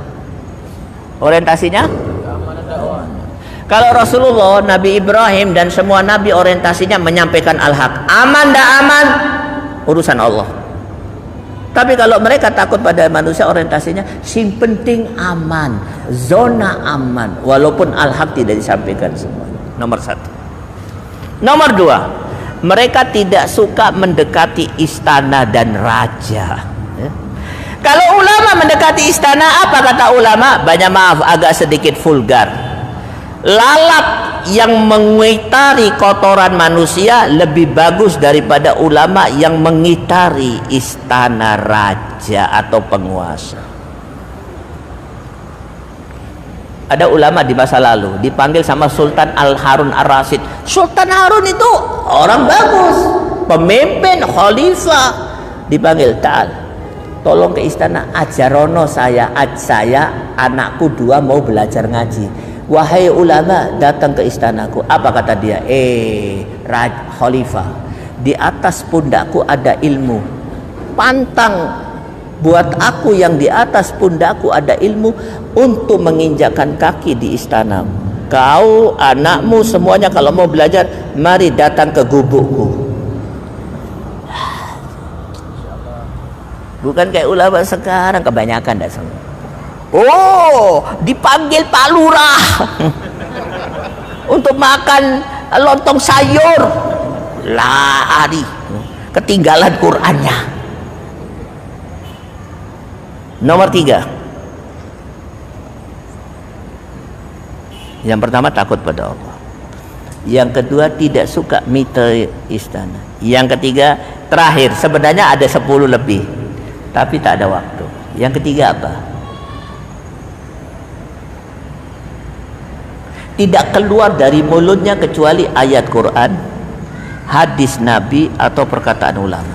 Orientasinya keamanan dakwah. Kalau Rasulullah, Nabi Ibrahim dan semua nabi orientasinya menyampaikan al-haq. Aman tidak aman urusan Allah. Tapi kalau mereka takut pada manusia, orientasinya sing penting aman, zona aman, walaupun al-haq tidak disampaikan semua. Nomor 1. Nomor 2, mereka tidak suka mendekati istana dan raja. Kalau ulama mendekati istana, apa kata ulama? Banyak maaf, agak sedikit vulgar. Lalat yang mengitari kotoran manusia lebih bagus daripada ulama yang mengitari istana raja atau penguasa. Ada ulama di masa lalu dipanggil sama Sultan Al-Harun Ar-Rasyid. Sultan Harun itu orang bagus, pemimpin, khalifah. Dipanggil, "Ta'al, tolong ke istana, ajarono saya, anakku 2 mau belajar ngaji. Wahai ulama, datang ke istanaku." Apa kata dia? Khalifah, di atas pundakku ada ilmu. Pantang buat aku yang di atas pundakku ada ilmu untuk menginjakkan kaki di istanamu. Kau, anakmu, semuanya kalau mau belajar, mari datang ke gubukku. Bukan kayak ulama sekarang, kebanyakan dah semua. Oh, dipanggil Pak Lurah untuk makan lontong sayur, lari, ketinggalan Qur'annya. Nomor 3, yang pertama takut pada Allah, yang kedua tidak suka mite istana, yang ketiga, terakhir, sebenarnya ada 10 lebih tapi tak ada waktu. Yang ketiga apa? Tidak keluar dari mulutnya kecuali ayat Quran, hadis Nabi atau perkataan ulama.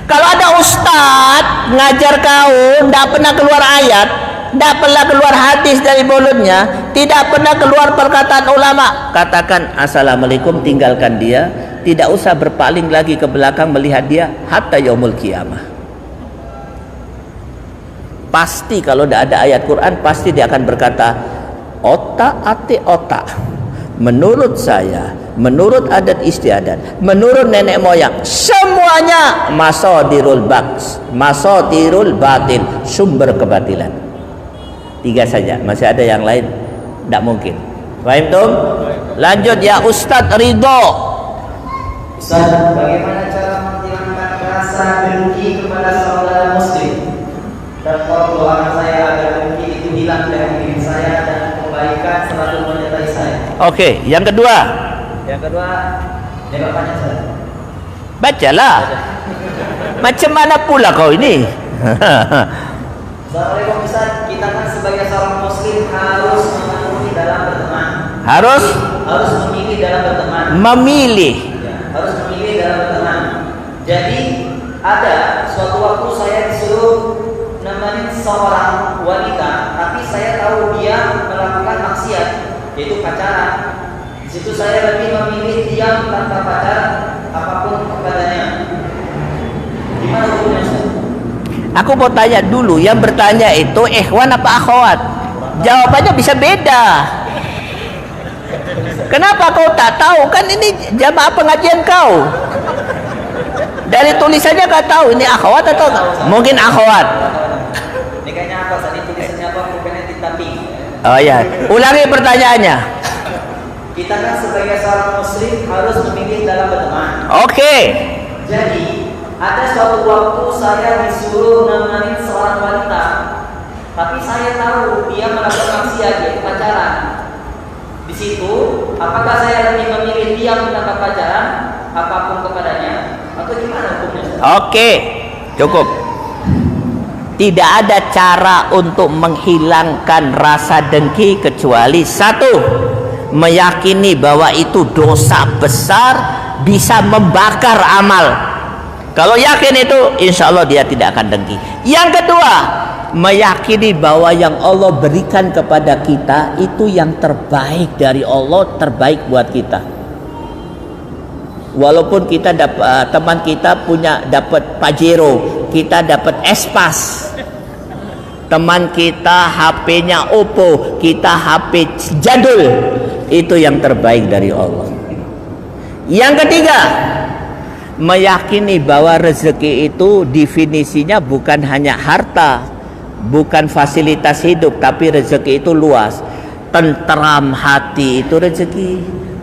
Kalau ada ustadz ngajar kau, tidak pernah keluar ayat, tidak pernah keluar hadis dari mulutnya, tidak pernah keluar perkataan ulama, katakan assalamualaikum, tinggalkan dia, tidak usah berpaling lagi ke belakang melihat dia hatta yaumul qiyamah. Pasti kalau tidak ada ayat Quran, pasti dia akan berkata, otak, menurut saya, menurut adat istiadat, menurut nenek moyang, semuanya masadirul batin, sumber kebatilan. 3 saja, masih ada yang lain, tidak mungkin. Paham tuh? Lanjut ya Ustadz Ridho. Ustaz, bagaimana cara menghilangkan rasa dengki kepada saudara muslim? Dan kalau doakan saya agar dengki itu hilang dari diri saya dan kebaikan selalu menyertai saya. Oke, yang kedua. Yang kedua, jawab panjang Ustaz. Bacalah. Macam mana pula kau ini? Assalamualaikum Ustaz, kita kan sebagai seorang muslim harus memenuhi dalam berteman. Harus memilih dalam berteman. Memilih. Harus memilih dalam berteman. Jadi ada suatu waktu saya disuruh nemenin seorang wanita, tapi saya tahu dia melakukan maksiat, yaitu pacaran. Di situ saya lebih memilih diam tanpa pacaran apapun kepadanya. Gimana hukumnya Ustaz? Aku mau tanya dulu, yang bertanya itu ikhwan apa akhwat? Jawabannya bisa beda. Kenapa kau tak tahu? Kan ini jamaah pengajian kau. Dari tulisannya kau tahu ini akhwat atau mungkin akhwat. Ini kayaknya apa? Tadi tulisannya apa? Bukannya tapi. Oh ya, ulangi pertanyaannya. Kita kan sebagai seorang muslim harus memilih dalam berteman. Oke. Jadi ada suatu waktu saya disuruh nemenin seorang wanita, tapi saya tahu dia melakukan maksiat, yaitu pacaran. Di situ, apakah saya lebih memilih dia mendapat pacaran, apapun kepadanya, atau gimana hukumnya? Oke, cukup. Tidak ada cara untuk menghilangkan rasa dengki kecuali satu, meyakini bahwa itu dosa besar, bisa membakar amal. Kalau yakin itu, insya Allah dia tidak akan dengki. Yang kedua, meyakini bahwa yang Allah berikan kepada kita itu yang terbaik dari Allah, terbaik buat kita. Walaupun kita dapat, teman kita punya dapat Pajero, kita dapat Espas, teman kita HP-nya Oppo, kita HP jadul, itu yang terbaik dari Allah. Yang ketiga, meyakini bahwa rezeki itu definisinya bukan hanya harta, bukan fasilitas hidup, tapi rezeki itu luas. Tentram hati itu rezeki,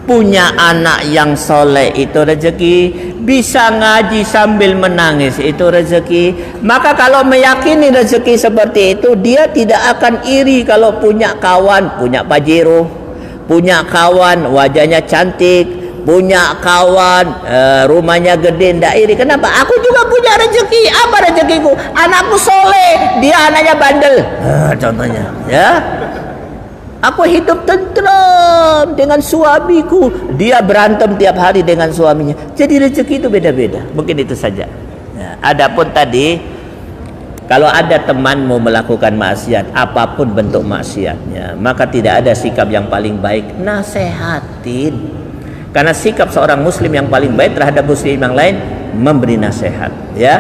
punya anak yang soleh itu rezeki, bisa ngaji sambil menangis itu rezeki. Maka kalau meyakini rezeki seperti itu, dia tidak akan iri kalau punya kawan, punya Pajero, punya kawan wajahnya cantik, punya kawan rumahnya gede, ndak iri. Kenapa? Aku juga punya rezeki. Apa rezekiku? Anakku soleh, dia anaknya bandel, contohnya ya. Aku hidup tentram dengan suamiku, dia berantem tiap hari dengan suaminya. Jadi rezeki itu beda-beda. Mungkin itu saja ya. Adapun tadi, kalau ada teman mau melakukan maksiat, apapun bentuk maksiatnya, maka tidak ada sikap yang paling baik, nasehatin. Karena sikap seorang muslim yang paling baik terhadap muslim yang lain, memberi nasihat, ya,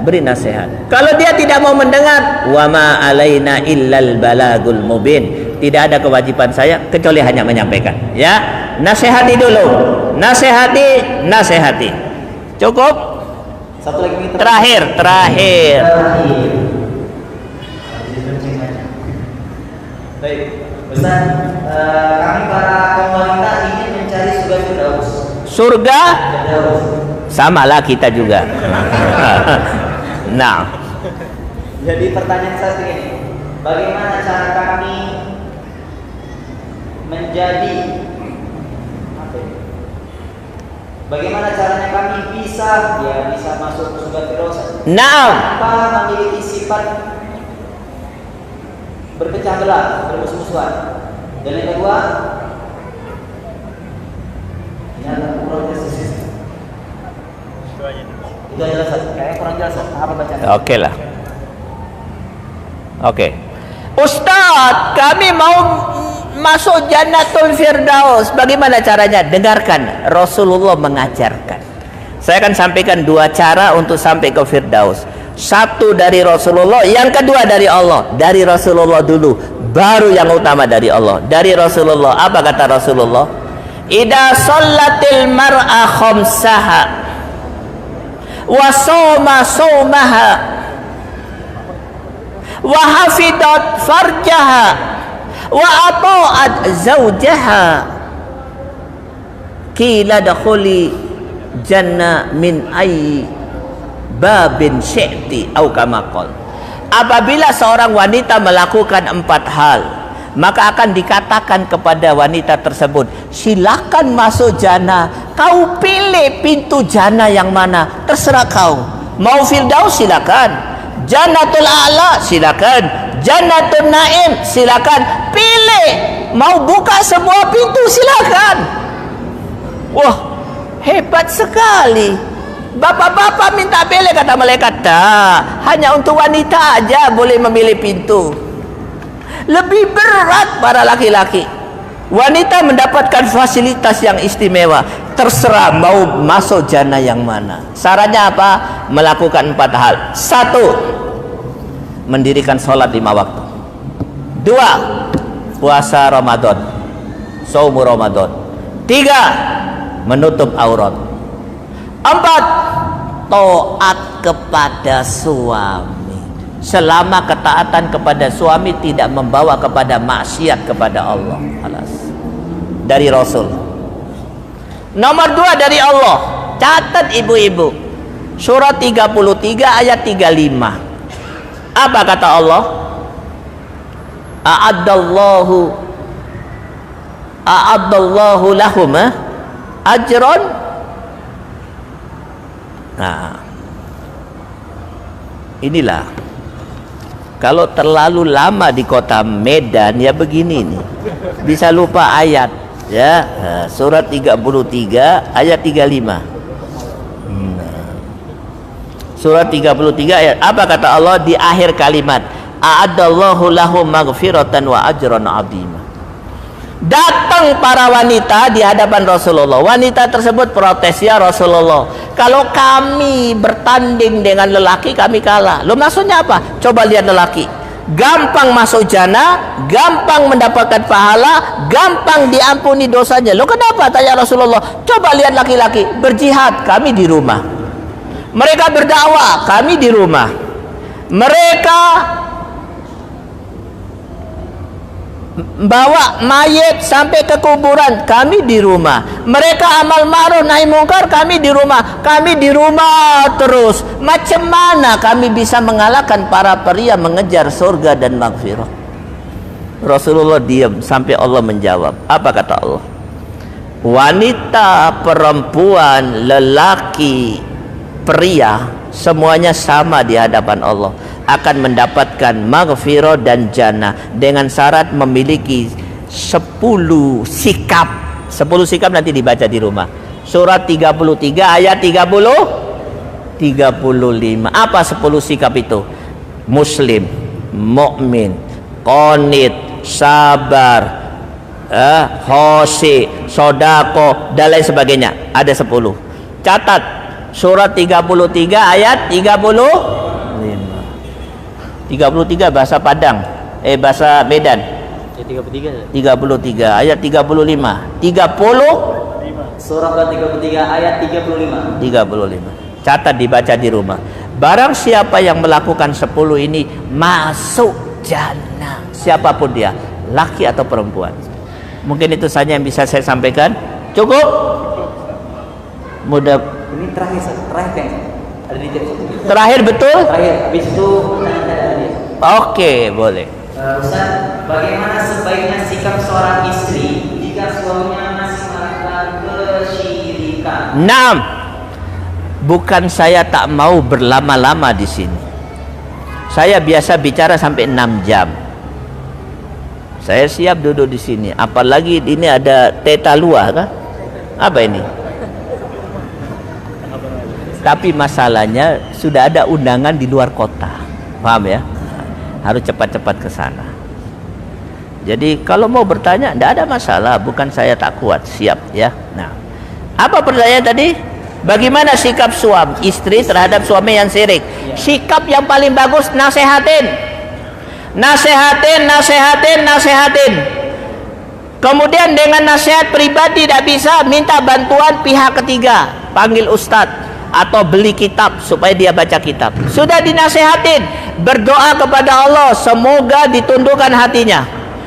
beri nasihat. Kalau dia tidak mau mendengar, wa ma alaina illal balagul mubin, tidak ada kewajiban saya kecuali hanya menyampaikan, ya. Nasihati dulu, nasihati. Cukup. Satu lagi kita Terakhir. Baik, Ustaz, kami para kaum wanita ingin mencari surga Firdaus. Surga Firdaus. samalah kita juga. Nah, Jadi pertanyaan saya begini, bagaimana cara kami menjadi apa ya? Bagaimana caranya kami bisa masuk ke surga Firdaus tanpa memiliki sifat berpecah belah, bermusuh-musuhan. Dan yang kedua, ini adalah kurang jelas. Itu adalah kayaknya kurang jelas. Apa bacaan? Oke lah. Oke. Ustadz, kami mau masuk Jannatul Firdaus. Bagaimana caranya? Dengarkan, Rasulullah mengajarkan. Saya akan sampaikan dua cara untuk sampai ke Firdaus. Satu dari Rasulullah, yang kedua dari Allah. Dari Rasulullah dulu, baru yang utama dari Allah. Dari Rasulullah, apa kata Rasulullah? Idza shallatil mar'a khamsaha wa shoma shaumaha wa hafidat farjaha wa ata'at zawjaha qila dakhuli jannah min ayyi babin syi'ti au kama qol. Apabila seorang wanita melakukan 4 hal, maka akan dikatakan kepada wanita tersebut, silakan masuk jannah. Kau pilih pintu jannah yang mana, terserah kau. Mau Firdaus silakan, Jannatul A'la silakan, Jannatul Naim silakan. Pilih, mau buka semua pintu silakan. Wah, hebat sekali. Bapak-bapak minta pilih, kata malaikat. Tak, hanya untuk wanita aja boleh memilih pintu. Lebih berat para laki-laki. Wanita mendapatkan fasilitas yang istimewa. Terserah mau masuk jannah yang mana. Syaratnya apa? Melakukan 4 hal. 1, mendirikan sholat 5 waktu. 2, puasa Ramadan, saumu Ramadan. 3, menutup aurat. 4, taat kepada suami. Selama ketaatan kepada suami tidak membawa kepada maksiat kepada Allah. Alas. Dari Rasul. Nomor 2 dari Allah. Catat ibu-ibu. Surat 33 ayat 35. Apa kata Allah? A'addallahu lahum ajron. Nah, inilah kalau terlalu lama di kota Medan ya begini nih, bisa lupa ayat ya. Surat 33 ayat 35. Surat 33 ayat apa kata Allah di akhir kalimat? A'addallahu lahum maghfiratan wa ajran 'azima. Datang para wanita di hadapan Rasulullah. Wanita tersebut protes, ya Rasulullah, kalau kami bertanding dengan lelaki kami kalah. Lo maksudnya apa? Coba lihat lelaki, gampang masuk jannah, gampang mendapatkan pahala, gampang diampuni dosanya. Lo kenapa? Tanya Rasulullah. Coba lihat laki-laki berjihad, kami di rumah. Mereka berdakwah, kami di rumah. Mereka bawa mayat sampai ke kuburan, kami di rumah. Mereka amal ma'ruf nahi mungkar, kami di rumah. Kami di rumah terus. Macam mana kami bisa mengalahkan para pria mengejar surga dan maghfirah? Rasulullah diam sampai Allah menjawab. Apa kata Allah? Wanita, perempuan, lelaki, pria, semuanya sama di hadapan Allah, akan mendapatkan maghfirah dan jannah dengan syarat memiliki 10 sikap. 10 sikap nanti dibaca di rumah. Surat 33 ayat 35. Apa 10 sikap itu? Muslim, mukmin, qanit, sabar, khosi, sodako, dan lain sebagainya. Ada 10. Catat surat 33 ayat 33 bahasa Padang, bahasa Medan. 33 ayat 35. 30 Surah 33 ayat 35. Catat, dibaca di rumah. Barang siapa yang melakukan 10 ini masuk jannah, siapapun dia, laki atau perempuan. Mungkin itu saja yang bisa saya sampaikan. Cukup? Mudah. Ini terakhir kan? Ada di Terakhir betul? Terakhir. Habis itu Oke, boleh. Ustaz, bagaimana sebaiknya sikap seorang istri jika suaminya masih melakukan kesyirikan? 6. Bukan saya tak mau berlama-lama di sini. Saya biasa bicara sampai 6 jam. Saya siap duduk di sini. Apalagi ini ada teta luar kan? Apa ini? Tapi masalahnya sudah ada undangan di luar kota. Paham ya? Harus cepat-cepat ke sana. Jadi kalau mau bertanya tidak ada masalah, bukan saya tak kuat, siap ya. Nah, apa pertanyaan tadi? Bagaimana sikap suami istri terhadap suami yang syirik? Sikap yang paling bagus nasehatin. Nasehatin. Kemudian dengan nasihat pribadi tidak bisa, minta bantuan pihak ketiga, panggil ustadz atau beli kitab supaya dia baca kitab. Sudah dinasehatin, berdoa kepada Allah semoga ditundukkan hatinya.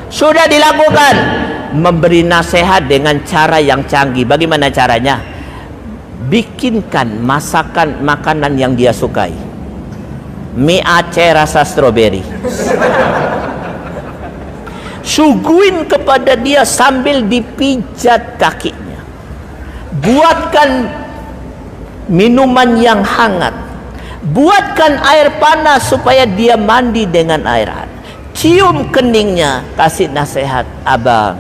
Sudah dilakukan, memberi nasihat dengan cara yang canggih. Bagaimana caranya? Bikinkan masakan makanan yang dia sukai. Mie Aceh rasa stroberi. Suguin kepada dia sambil dipijat kakinya. Buatkan minuman yang hangat. Buatkan air panas supaya dia mandi dengan air hangat. Cium keningnya, kasih nasihat, abang,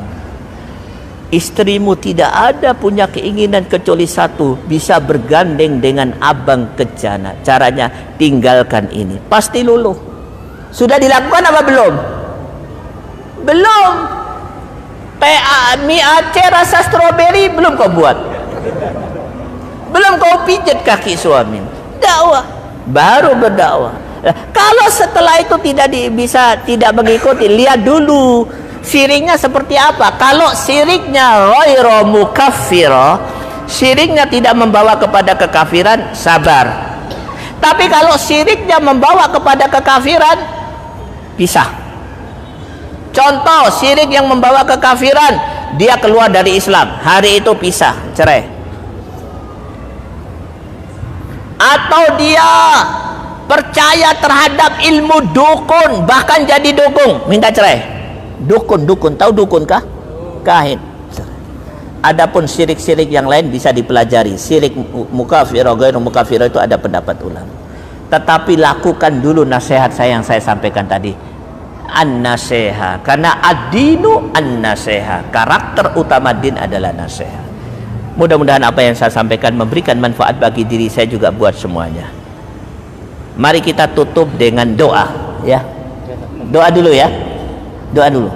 istrimu tidak ada punya keinginan kecuali satu, bisa bergandeng dengan abang ke jannah. Caranya tinggalkan ini, pasti luluh. Sudah dilakukan apa belum? Belum. Mie Aceh rasa stroberi belum kau buat. Belum kau pijat kaki suami. Dakwah, baru berdakwah. Kalau setelah itu tidak mengikuti, lihat dulu syiriknya seperti apa. Kalau syiriknya ghairu mukaffira, syiriknya tidak membawa kepada kekafiran, sabar. Tapi kalau syiriknya membawa kepada kekafiran, pisah. Contoh syirik yang membawa kekafiran, dia keluar dari Islam, hari itu pisah, cerai. Atau dia percaya terhadap ilmu dukun, bahkan jadi dukun, minta cerai. Dukun, tahu dukun kah? Kahin. Adapun syirik-syirik yang lain bisa dipelajari. Syirik mukafirah, ghairu mukafirah itu ada pendapat ulama. Tetapi lakukan dulu nasihat saya yang saya sampaikan tadi. An-naseha, karena ad-dinu an-naseha. Karakter utama din adalah naseha. Mudah-mudahan apa yang saya sampaikan memberikan manfaat bagi diri saya juga buat semuanya. Mari kita tutup dengan doa, ya. Doa dulu ya. Doa dulu.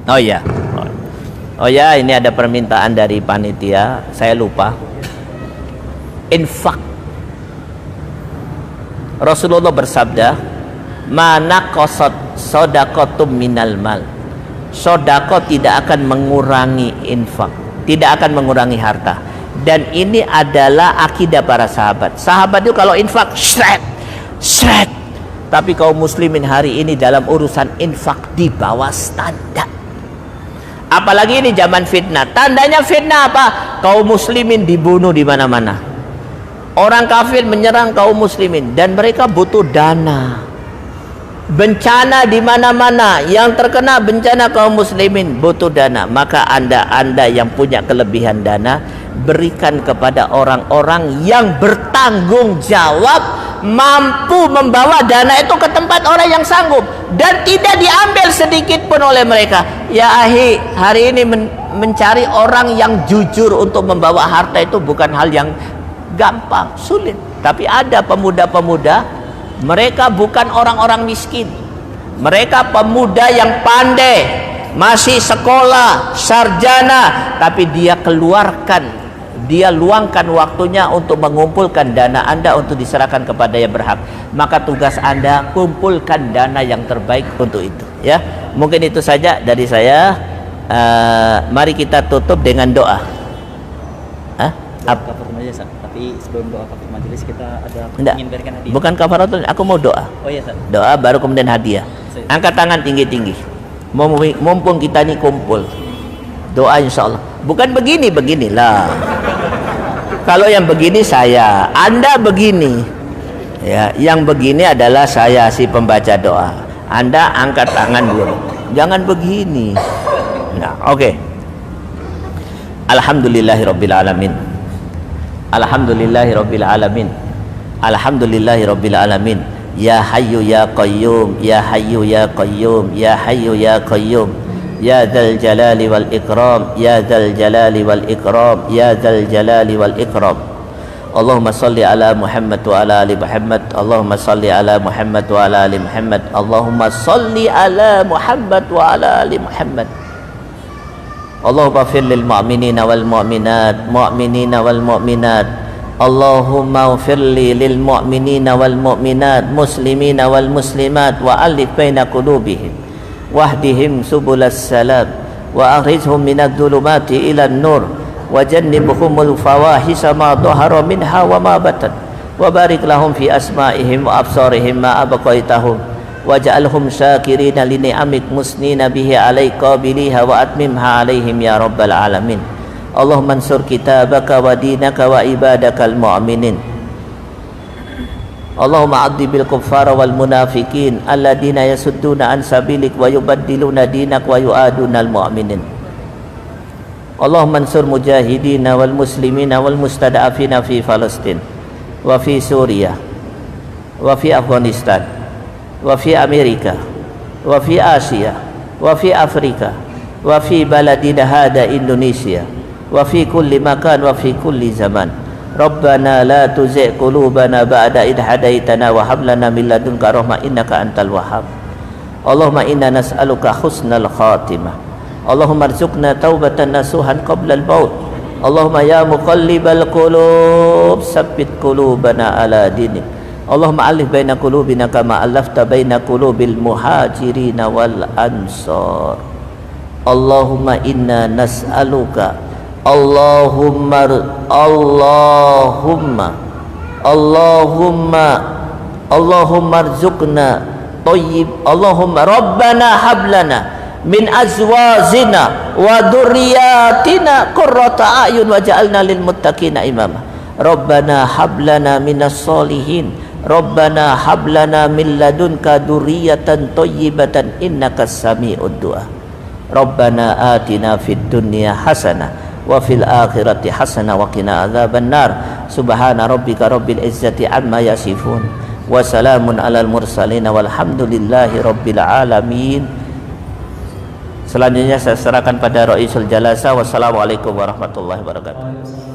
Oh ya, oh ya, ini ada permintaan dari panitia, saya lupa. Infak. Rasulullah bersabda, "Mana qasad shadaqatum minal mal." Sedekah tidak akan mengurangi infak, tidak akan mengurangi harta. Dan ini adalah akidah para sahabat. Sahabat itu kalau infak, shred. Tapi kaum muslimin hari ini dalam urusan infak di bawah standar. Apalagi ini zaman fitnah. Tandanya fitnah apa? Kaum muslimin dibunuh di mana-mana. Orang kafir menyerang kaum muslimin dan mereka butuh dana. Bencana di mana-mana, yang terkena bencana kaum muslimin butuh dana. Maka Anda yang punya kelebihan dana, berikan kepada orang-orang yang bertanggung jawab, mampu membawa dana itu ke tempat orang yang sanggup dan tidak diambil sedikit pun oleh mereka. Ya ahi, hari ini mencari orang yang jujur untuk membawa harta itu bukan hal yang gampang, sulit. Tapi ada pemuda-pemuda, mereka bukan orang-orang miskin, mereka pemuda yang pandai, masih sekolah, sarjana, tapi dia luangkan waktunya untuk mengumpulkan dana Anda untuk diserahkan kepada yang berhak. Maka tugas Anda, kumpulkan dana yang terbaik untuk itu, ya. Mungkin itu saja dari saya. Mari kita tutup dengan doa. Kafaratul majelis, tapi sebelum doa kafaratul majelis kita ada ingin berikan hadiah. Bukan kafaratul, aku mau doa. Oh iya, Ustaz. Doa baru kemudian hadiah. Angkat tangan tinggi-tinggi. Mumpung kita ini kumpul. Doa insyaallah. Bukan beginilah. Kalau yang begini saya, Anda begini. Ya, yang begini adalah saya si pembaca doa. Anda angkat tangan dulu. Jangan begini. Nah, oke. Alhamdulillahirabbil alamin. Alhamdulillahirabbil alamin. Alhamdulillahirabbil alamin. Ya hayyu ya qayyum, ya hayyu ya qayyum, ya hayyu ya qayyum. Ya dzal jalali wal ikram, ya dzal jalali wal ikram, ya dzal jalali wal ikram. Allahumma salli ala Muhammad wa ala ali Muhammad. Allahumma salli ala Muhammad wa ala ali Muhammad. Allahumma salli ala Muhammad wa ala ali Muhammad. Allahumma ighfir lil mu'minina wal mu'minat, mu'minina wal mu'minat. Allahumma ighfir lil mu'minina wal mu'minat, muslimina wal muslimat, wa alif baina qulubihim wahdihim subulas salam wa akhrijhum minadh dhulumati ilan nur wa jannibhumul fawahisha ma dhahara minha wa ma batan wa barik lahum fi asma'ihim wa absarihim ma abqaitahum waj'alhum syakirina li ni'amik musnina bihi alaika biliha wa atmimha alaihim ya rabbal alamin. Allahumma ansur kitabaka wa dinaka wa ibadakal mu'minin. Allahumma addi bil kuffara wal munafikin alladina yasudduna an sabilik wa yubaddiluna dinak wa yu'aduna al mu'minin. Allahumma ansur mujahidina wal muslimina wal mustada'afina fi Palestin wa fi Suriah wa fi Afghanistan wa fi Amerika wa fi Asia wa fi Afrika wa fi baladina hada Indonesia wa fi kulli makan wa fi kulli zaman. Rabbana la tuzigh qulubana ba'da idh hadaitana wa hab lana min ladunka rahmah innaka antal wahhab. Allahumma inna nas'aluka husnal khatimah. Allahumma arzuqna taubatan nasuhan qabla al-maut Allahumma ya muqallibal qulub sabbit qulubana ala dinik. Allahumma alif baina qulubina kama alafta baina qulubil muhajirin wal ansar. Allahumma inna nas'aluka Allahumma arzuqna thayyib. Allahumma rabbana hablana min azwajina wa dhurriyyatina qurrata a'yun waj'alna lil muttaqina imama. Rabbana hablana minas solihin. Rabbana hablana min ladunka dzurriyyatan thayyibatan innakas sami'ud du'a. Rabbana atina fid dunya hasanah wa fil akhirati hasanah wa qina adzabannar. Subhana rabbika rabbil izzati amma yasifun wa salamun alal mursalin walhamdulillahi rabbil alamin. Selanjutnya saya serahkan pada Raisul Jalasa. Wassalamualaikum warahmatullahi wabarakatuh.